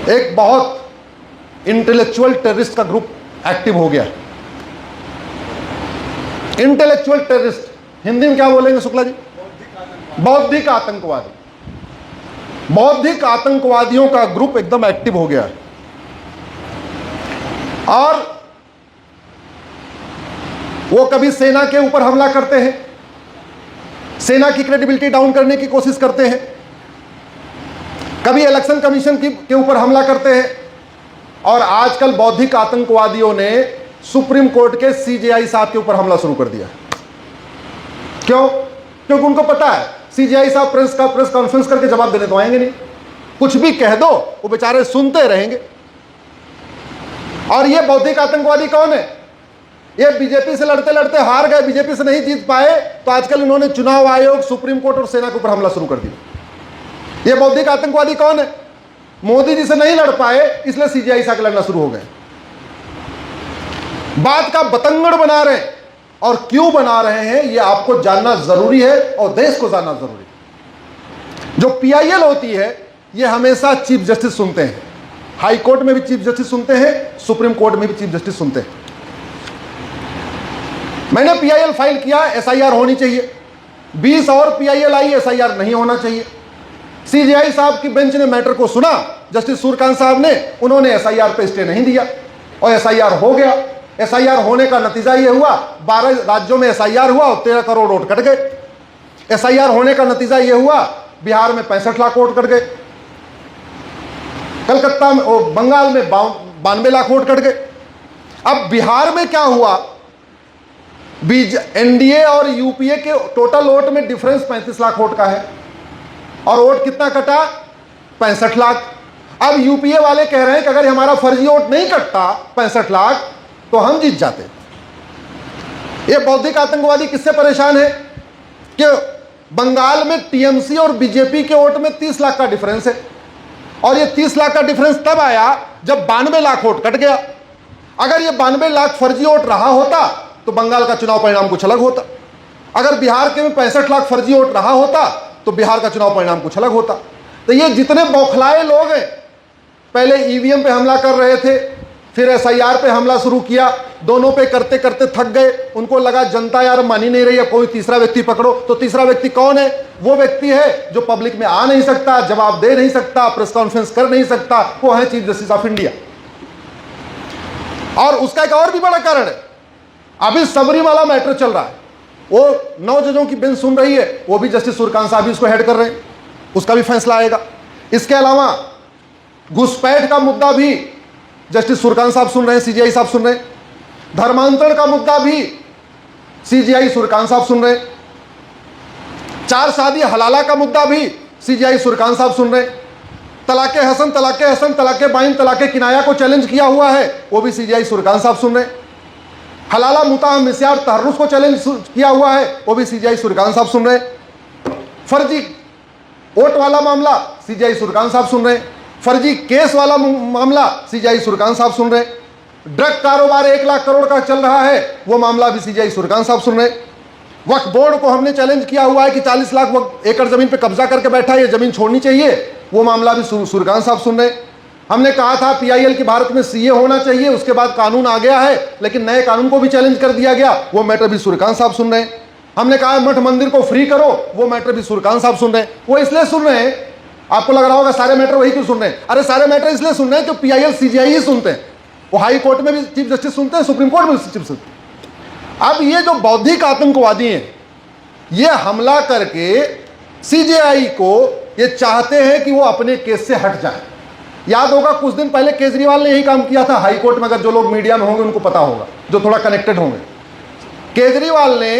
एक बहुत intellectual terrorist का ग्रुप एक्टिव हो गया। इंटेलेक्चुअल टेररिस्ट हिंदी में क्या बोलेंगे शुक्ला जी? बौद्धिक आतंकवादी। बौद्धिक आतंकवादियों का ग्रुप एकदम एक्टिव हो गया है और वो कभी सेना के ऊपर हमला करते हैं, सेना की क्रेडिबिलिटी डाउन करने की कोशिश करते हैं, कभी इलेक्शन कमीशन के ऊपर हमला करते हैं और आजकल बौद्धिक आतंकवादियों ने सुप्रीम कोर्ट के सीजेआई साहब के ऊपर हमला शुरू कर दिया। क्यों? क्योंकि उनको पता है सीजेआई साहब प्रेस कॉन्फ्रेंस करके जवाब देने तो आएंगे नहीं, कुछ भी कह दो वो बेचारे सुनते रहेंगे। और ये बौद्धिक आतंकवादी कौन है? ये बीजेपी से लड़ते लड़ते हार गए, बीजेपी से नहीं जीत पाए, तो आजकल इन्होंने चुनाव आयोग, सुप्रीम कोर्ट और सेना के ऊपर हमला शुरू कर दिया। ये बौद्धिक आतंकवादी कौन है? मोदी जी से नहीं लड़ पाए इसलिए सीजेआई से लड़ना शुरू हो गए। बात का बतंगड़ बना रहे हैं और क्यों बना रहे हैं ये आपको जानना जरूरी है और देश को जानना जरूरी है। जो पीआईएल होती है ये हमेशा चीफ जस्टिस सुनते हैं, हाई कोर्ट में भी चीफ जस्टिस सुनते हैं, सुप्रीम कोर्ट में भी चीफ जस्टिस सुनते हैं। मैंने पीआईएल फाइल किया, एसआईआर होनी चाहिए। 20 और पीआईएल आई, एसआईआर नहीं होना चाहिए। सीजेआई साहब की बेंच ने मैटर को सुना, जस्टिस सूर्यकांत साहब ने, उन्होंने एसआईआर पे स्टे नहीं दिया और एसआईआर हो गया। एसआईआर होने का नतीजा ये हुआ 12 राज्यों में एसआईआर हुआ और 13 करोड़ वोट कट गए। एसआईआर होने का नतीजा ये हुआ बिहार में 65 लाख वोट कट गए, कलकत्ता में और बंगाल में 92 लाख वोट कट गए। अब बिहार में क्या हुआ? एनडीए और यूपीए के टोटल वोट में डिफरेंस 35 लाख वोट का है और वोट कितना कटा? 65 लाख। अब यूपीए वाले कह रहे हैं कि अगर हमारा फर्जी वोट नहीं कटता 65 लाख तो हम जीत जाते। ये बौद्धिक आतंकवादी किससे परेशान है कि बंगाल में टीएमसी और बीजेपी के वोट में 30 लाख का डिफरेंस है और ये 30 लाख का डिफरेंस तब आया जब 92 लाख वोट कट गया। अगर ये 92 लाख फर्जी वोट रहा होता तो बंगाल का चुनाव परिणाम कुछ अलग होता। अगर बिहार के में 65 लाख फर्जी वोट रहा होता तो बिहार का चुनाव परिणाम कुछ अलग होता। तो ये जितने बौखलाए लोग हैं, पहले ईवीएम पे हमला कर रहे थे, फिर एसआईआर पे हमला शुरू किया, दोनों पे करते करते थक गए, उनको लगा जनता यार मान ही नहीं रही है, कोई तीसरा व्यक्ति पकड़ो। तो तीसरा व्यक्ति कौन है? वो व्यक्ति है जो पब्लिक में आ नहीं सकता, जवाब दे नहीं सकता, प्रेस कॉन्फ्रेंस कर नहीं सकता, वो है चीफ जस्टिस ऑफ इंडिया। और उसका एक और भी बड़ा कारण है, अभी सबरीमाला मैटर चल रहा है, वो 9 जजों की बेंच सुन रही है, वो भी जस्टिस सूर्यकांत साहब इसको हेड कर रहे हैं, उसका भी फैसला आएगा। इसके अलावा घुसपैठ का मुद्दा भी जस्टिस सूर्यकांत साहब सुन रहे हैं, सीजेआई साहब सुन रहे हैं। धर्मांतरण का मुद्दा भी सीजेआई सूर्यकांत साहब सुन रहे हैं। 4 शादी हलाला का मुद्दा भी सीजेआई सूर्यकांत साहब सुन रहे हैं। तलाके हसन, तलाके बाइन, तलाके किनाया को चैलेंज किया हुआ है, वो भी सीजेआई सूर्यकांत साहब सुन रहे हैं। हलाला मुता मिस्यार तहर्रुस को चैलेंज किया हुआ है, वो भी सीजेआई सूर्यकांत साहब सुन रहे हैं। फर्जी वोट वाला मामला सीजेआई सूर्यकांत साहब सुन रहे हैं। फर्जी केस वाला मामला सीजेआई सूर्यकांत साहब सुन रहे हैं। ड्रग कारोबार 1 लाख करोड़ का चल रहा है, वो मामला भी सीजेआई सूर्यकांत साहब सुन रहे हैं। वक्फ बोर्ड को हमने चैलेंज किया हुआ है कि 40 लाख एकड़ जमीन पे कब्जा करके बैठा है, ये जमीन छोड़नी चाहिए, वो मामला भी सूर्यकांत साहब सुन रहे हैं। हमने कहा था पीआईएल की भारत में सीए होना चाहिए, उसके बाद कानून आ गया है, लेकिन नए कानून को भी चैलेंज कर दिया गया, वो मैटर भी सूर्यकांत साहब सुन रहे हैं। हमने कहा मठ मंदिर को फ्री करो, वो मैटर भी सूर्यकांत साहब सुन रहे हैं। वो इसलिए सुन रहे हैं, आपको लग रहा होगा सारे मैटर वही क्यों सुन रहे हैं? अरे सारे मैटर इसलिए सुन रहे हैं कि पीआईएल सीजेआई ही सुनते हैं, वो हाई कोर्ट में भी चीफ जस्टिस सुनते हैं, सुप्रीम कोर्ट में चीफ जस्टिस। अब ये जो बौद्धिक आतंकवादी हैं, ये हमला करके सीजेआई को ये चाहते हैं कि वो अपने केस से हट जाए। याद होगा कुछ दिन पहले केजरीवाल ने यही काम किया था हाई कोर्ट में, अगर जो लोग मीडिया में होंगे उनको पता होगा, जो थोड़ा कनेक्टेड होंगे। केजरीवाल ने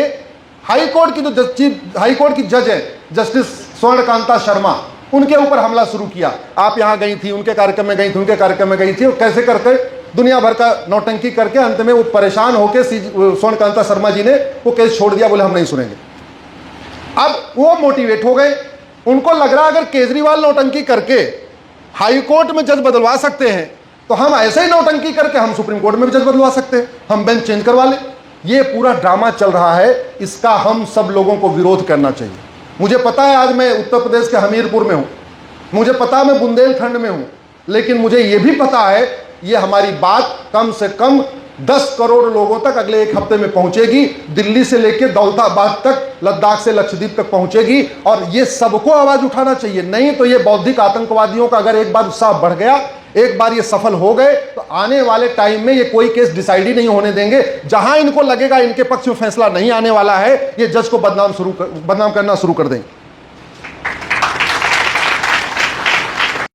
हाई कोर्ट की जो हाई कोर्ट की जज है जस्टिस स्वर्णकांता शर्मा, उनके ऊपर हमला शुरू किया। आप यहां गई थी, उनके कार्यक्रम में गई थी, उनके कार्यक्रम में गई थी, और कैसे करके दुनिया भर का नौटंकी करके अंत में वो परेशान होकर स्वर्णकांता शर्मा जी ने वो केस छोड़ दिया, बोले हम नहीं सुनेंगे। अब वो मोटिवेट हो गए, उनको लग रहा अगर केजरीवाल नौटंकी करके हाई कोर्ट में जज बदलवा सकते हैं तो हम ऐसे ही नौटंकी करके हम सुप्रीम कोर्ट में भी जज बदलवा सकते हैं, हम बेंच चेंज करवा लें। ये पूरा ड्रामा चल रहा है, इसका हम सब लोगों को विरोध करना चाहिए। मुझे पता है आज मैं उत्तर प्रदेश के हमीरपुर में हूं, मुझे पता है मैं बुंदेलखंड में हूं, लेकिन मुझे यह भी पता है ये हमारी बात कम से कम 10 करोड़ लोगों तक अगले एक हफ्ते में पहुंचेगी। दिल्ली से लेकर दौलताबाद तक, लद्दाख से लक्षद्वीप तक पहुंचेगी, और ये सबको आवाज उठाना चाहिए। नहीं तो ये बौद्धिक आतंकवादियों का अगर एक बार उत्साह बढ़ गया, एक बार ये सफल हो गए, तो आने वाले टाइम में ये कोई केस डिसाइड ही नहीं होने देंगे। जहां इनको लगेगा इनके पक्ष में फैसला नहीं आने वाला है, ये जज को बदनाम करना शुरू कर देंगे।